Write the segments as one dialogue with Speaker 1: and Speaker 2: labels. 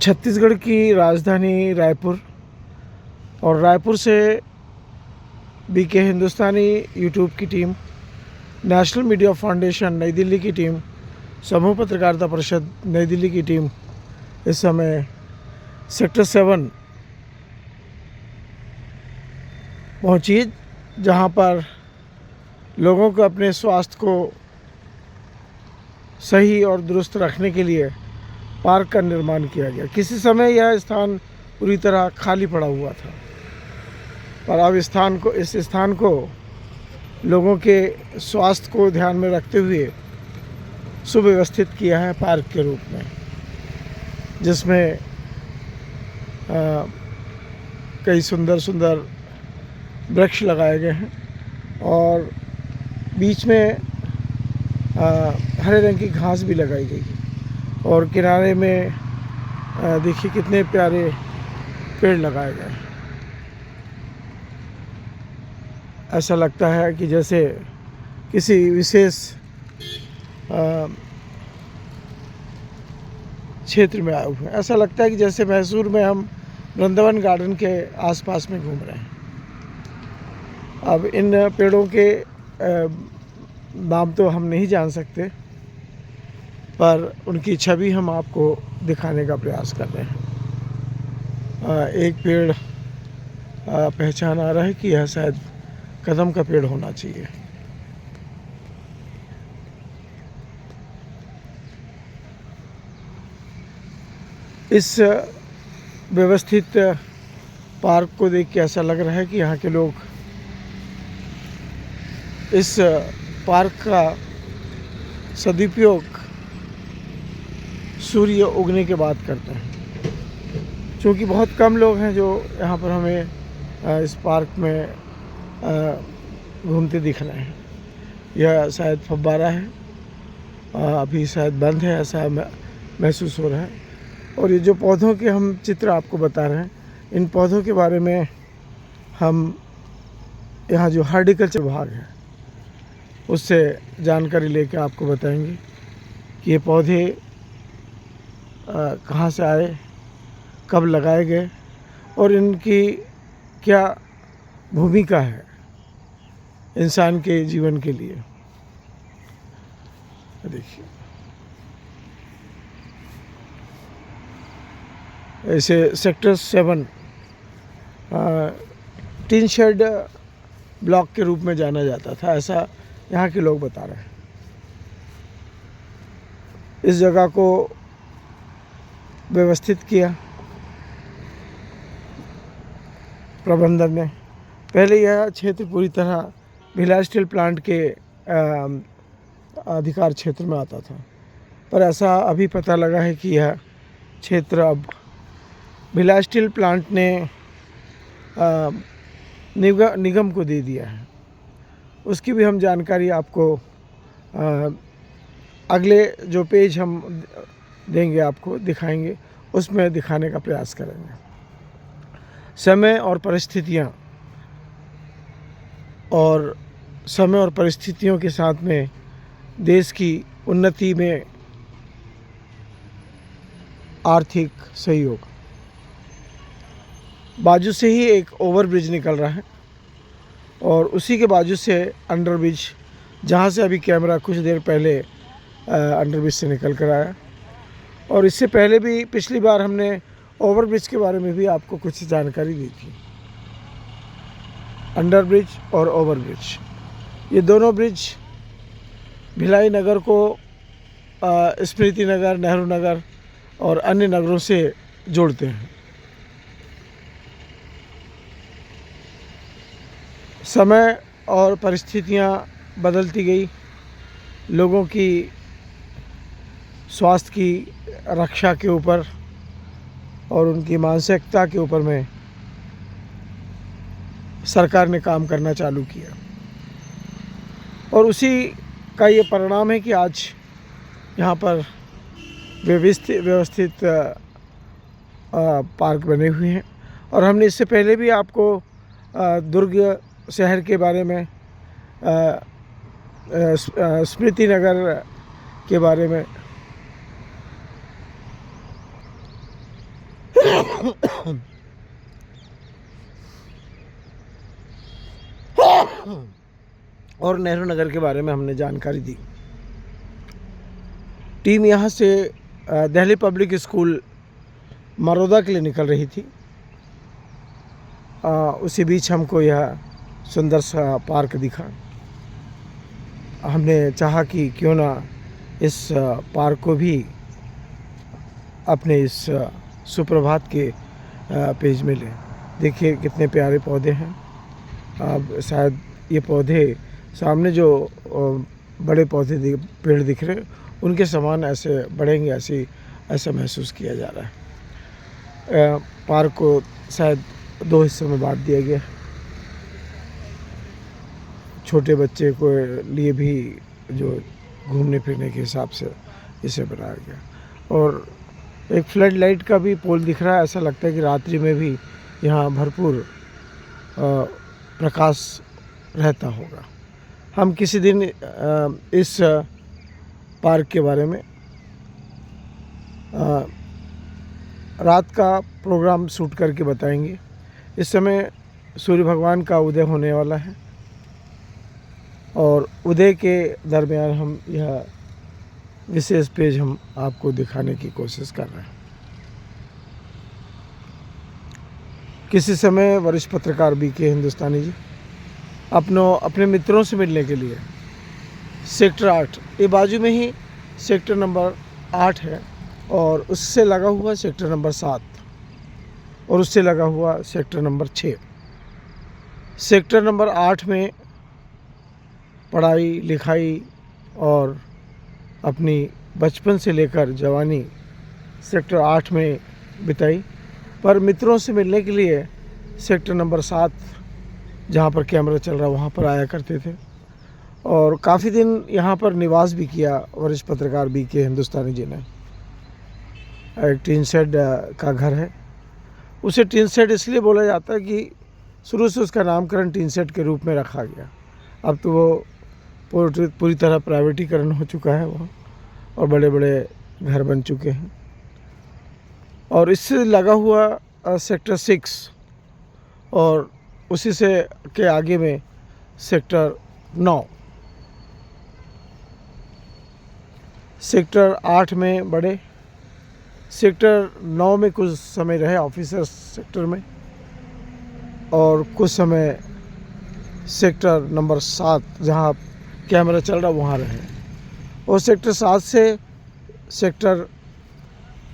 Speaker 1: छत्तीसगढ़ की राजधानी रायपुर और रायपुर से बीके हिंदुस्तानी यूट्यूब की टीम, नेशनल मीडिया फाउंडेशन नई दिल्ली की टीम, समूह पत्रकारिता परिषद नई दिल्ली की टीम इस समय सेक्टर 7 पहुंची, जहां पर लोगों को अपने स्वास्थ्य को सही और दुरुस्त रखने के लिए पार्क का निर्माण किया गया। किसी समय यह स्थान पूरी तरह खाली पड़ा हुआ था, पर अब इस स्थान को लोगों के स्वास्थ्य को ध्यान में रखते हुए सुव्यवस्थित किया है पार्क के रूप में, जिसमें कई सुंदर सुंदर वृक्ष लगाए गए हैं और बीच में हरे रंग की घास भी लगाई गई है और किनारे में देखिए कितने प्यारे पेड़ लगाए गए हैं। ऐसा लगता है कि जैसे किसी विशेष क्षेत्र में आए हुए हैं। ऐसा लगता है कि जैसे मैसूर में हम वृंदावन गार्डन के आसपास में घूम रहे हैं। अब इन पेड़ों के नाम तो हम नहीं जान सकते, पर उनकी छवि हम आपको दिखाने का प्रयास कर रहे हैं। एक पेड़ पहचान आ रहा है कि यह शायद कदम का पेड़ होना चाहिए। इस व्यवस्थित पार्क को देख के ऐसा लग रहा है कि यहाँ के लोग इस पार्क का सदुपयोग सूर्य उगने के बाद करते हैं, क्योंकि बहुत कम लोग हैं जो यहाँ पर हमें इस पार्क में घूमते दिख रहे हैं। यह शायद फव्वारा है, अभी शायद बंद है, ऐसा महसूस हो रहा है। और ये जो पौधों के हम चित्र आपको बता रहे हैं, इन पौधों के बारे में हम यहाँ जो हॉर्टिकल्चर विभाग है उससे जानकारी लेकर आपको बताएंगे कि ये पौधे कहाँ से आए, कब लगाए गए और इनकी क्या भूमिका है इंसान के जीवन के लिए। देखिए, ऐसे सेक्टर 7 टीन शेड ब्लॉक के रूप में जाना जाता था, ऐसा यहाँ के लोग बता रहे हैं। इस जगह को व्यवस्थित किया प्रबंधन ने। पहले यह क्षेत्र पूरी तरह भिलाई स्टील प्लांट के अधिकार क्षेत्र में आता था, पर ऐसा अभी पता लगा है कि यह क्षेत्र अब भिलाई स्टील प्लांट ने निगम को दे दिया है। उसकी भी हम जानकारी आपको अगले जो पेज हम देंगे आपको दिखाएंगे, उसमें दिखाने का प्रयास करेंगे। समय और परिस्थितियों के साथ में देश की उन्नति में आर्थिक सहयोग, बाजू से ही एक ओवरब्रिज निकल रहा है और उसी के बाजू से अंडरब्रिज, जहाँ से अभी कैमरा कुछ देर पहले अंडरब्रिज से निकल कर आया। और इससे पहले भी पिछली बार हमने ओवरब्रिज के बारे में भी आपको कुछ जानकारी दी थी। अंडरब्रिज और ओवरब्रिज, ये दोनों ब्रिज भिलाई नगर को स्मृति नगर, नेहरू नगर और अन्य नगरों से जोड़ते हैं। समय और परिस्थितियां बदलती गई, लोगों की स्वास्थ्य की रक्षा के ऊपर और उनकी मानसिकता के ऊपर में सरकार ने काम करना चालू किया और उसी का ये परिणाम है कि आज यहाँ पर व्यवस्थित पार्क बने हुए हैं। और हमने इससे पहले भी आपको दुर्ग शहर के बारे में, स्मृति नगर के बारे में और नेहरू नगर के बारे में हमने जानकारी दी। टीम यहाँ से दिल्ली पब्लिक स्कूल मरोदा के लिए निकल रही थी। उसी बीच हमको यह सुंदर सा पार्क दिखा। हमने चाहा कि क्यों ना इस पार्क को भी अपने इस सुप्रभात के पेज में लें। देखिए कितने प्यारे पौधे हैं। अब शायद ये पौधे सामने जो बड़े पौधे पेड़ दिख रहे उनके समान ऐसे बढ़ेंगे, ऐसा महसूस किया जा रहा है। पार्क को शायद 2 हिस्सों में बांट दिया गया। छोटे बच्चे को लिए भी जो घूमने फिरने के हिसाब से इसे बनाया गया। और एक फ्लड लाइट का भी पोल दिख रहा है। ऐसा लगता है कि रात्रि में भी यहाँ भरपूर प्रकाश रहता होगा। हम किसी दिन इस पार्क के बारे में रात का प्रोग्राम शूट करके बताएंगे। इस समय सूर्य भगवान का उदय होने वाला है और उदय के दरमियान हम यह विशेष पेज हम आपको दिखाने की कोशिश कर रहे हैं। किसी समय वरिष्ठ पत्रकार बीके हिंदुस्तानी जी अपने मित्रों से मिलने के लिए सेक्टर 8, ये बाजू में ही सेक्टर नंबर 8 है और उससे लगा हुआ सेक्टर नंबर 7 और उससे लगा हुआ सेक्टर नंबर 6। सेक्टर नंबर 8 में पढ़ाई लिखाई और अपनी बचपन से लेकर जवानी सेक्टर 8 में बिताई, पर मित्रों से मिलने के लिए सेक्टर नंबर 7 जहाँ पर कैमरा चल रहा वहाँ पर आया करते थे और काफ़ी दिन यहाँ पर निवास भी किया वरिष्ठ पत्रकार बीके हिंदुस्तानी जी ने। एक टीन शेड का घर है। उसे टीन शेड इसलिए बोला जाता है कि शुरू से उसका नामकरण टीन शेड के रूप में रखा गया। अब तो वो पूरी तरह प्राइवेटीकरण हो चुका है वो और बड़े बड़े घर बन चुके हैं। और इससे लगा हुआ सेक्टर 6 और उसी से के आगे में सेक्टर 9। सेक्टर 8 में बड़े, सेक्टर 9 में कुछ समय रहे ऑफिसर्स सेक्टर में और कुछ समय सेक्टर नंबर 7 जहाँ कैमरा चल रहा वहाँ रहे और सेक्टर 7 से सेक्टर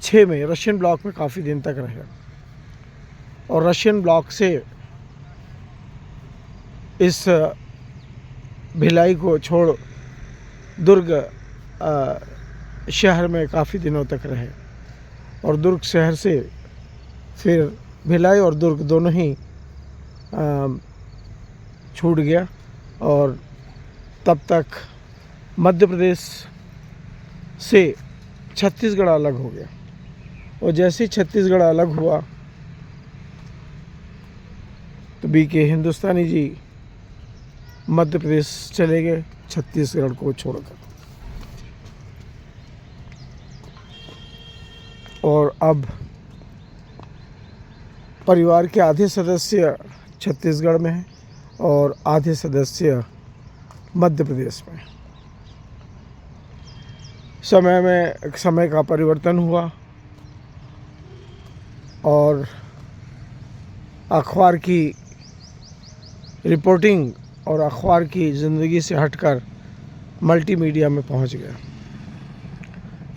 Speaker 1: 6 में रशियन ब्लॉक में काफ़ी दिन तक रहे और रशियन ब्लॉक से इस भिलाई को छोड़ दुर्ग शहर में काफ़ी दिनों तक रहे और दुर्ग शहर से फिर भिलाई और दुर्ग दोनों ही छूट गया और तब तक मध्य प्रदेश से छत्तीसगढ़ अलग हो गया और जैसे ही छत्तीसगढ़ अलग हुआ तो बीके हिंदुस्तानी जी मध्य प्रदेश चले गए छत्तीसगढ़ को छोड़कर। और अब परिवार के आधे सदस्य छत्तीसगढ़ में हैं और आधे सदस्य मध्य प्रदेश में। समय का परिवर्तन हुआ और अखबार की रिपोर्टिंग और अखबार की ज़िंदगी से हटकर मल्टीमीडिया में पहुंच गया।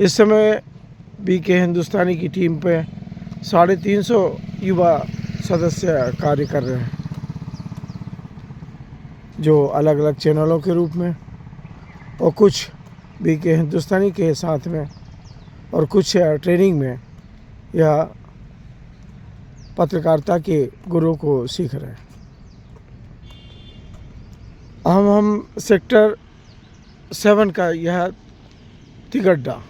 Speaker 1: इस समय बीके हिंदुस्तानी की टीम पे 350 युवा सदस्य कार्य कर रहे हैं जो अलग अलग चैनलों के रूप में और कुछ बीके हिंदुस्तानी के साथ में और कुछ ट्रेनिंग में या पत्रकारिता के गुरु को सीख रहे हैं। हम सेक्टर 7 का यह तिगड्डा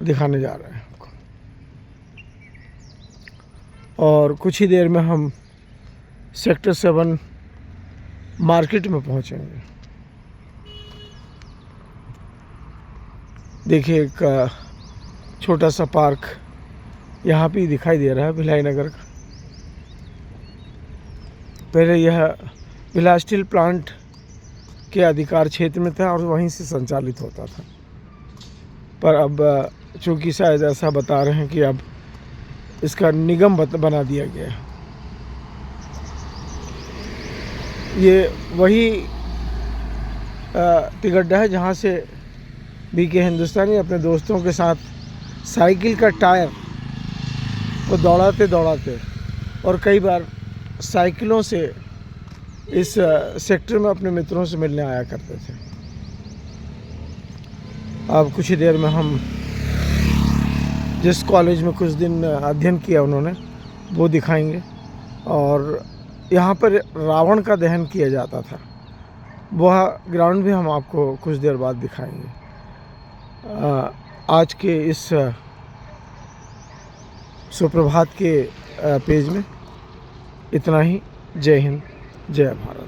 Speaker 1: दिखाने जा रहे हैं आपको और कुछ ही देर में हम सेक्टर 7 मार्केट में पहुंचेंगे। देखिए एक छोटा सा पार्क यहाँ पे दिखाई दे रहा है भिलाई नगर का। पहले यह भिलाई स्टील प्लांट के अधिकार क्षेत्र में था और वहीं से संचालित होता था, पर अब चूँकि शायद ऐसा बता रहे हैं कि अब इसका निगम बना दिया गया है। ये वही तिगड्डा है जहाँ से बीके हिंदुस्तानी अपने दोस्तों के साथ साइकिल का टायर को दौड़ाते दौड़ाते और कई बार साइकिलों से इस सेक्टर में अपने मित्रों से मिलने आया करते थे। अब कुछ ही देर में हम जिस कॉलेज में कुछ दिन अध्ययन किया उन्होंने वो दिखाएंगे, और यहाँ पर रावण का दहन किया जाता था वह ग्राउंड भी हम आपको कुछ देर बाद दिखाएंगे। आज के इस सुप्रभात के पेज में इतना ही। जय हिंद, जय भारत।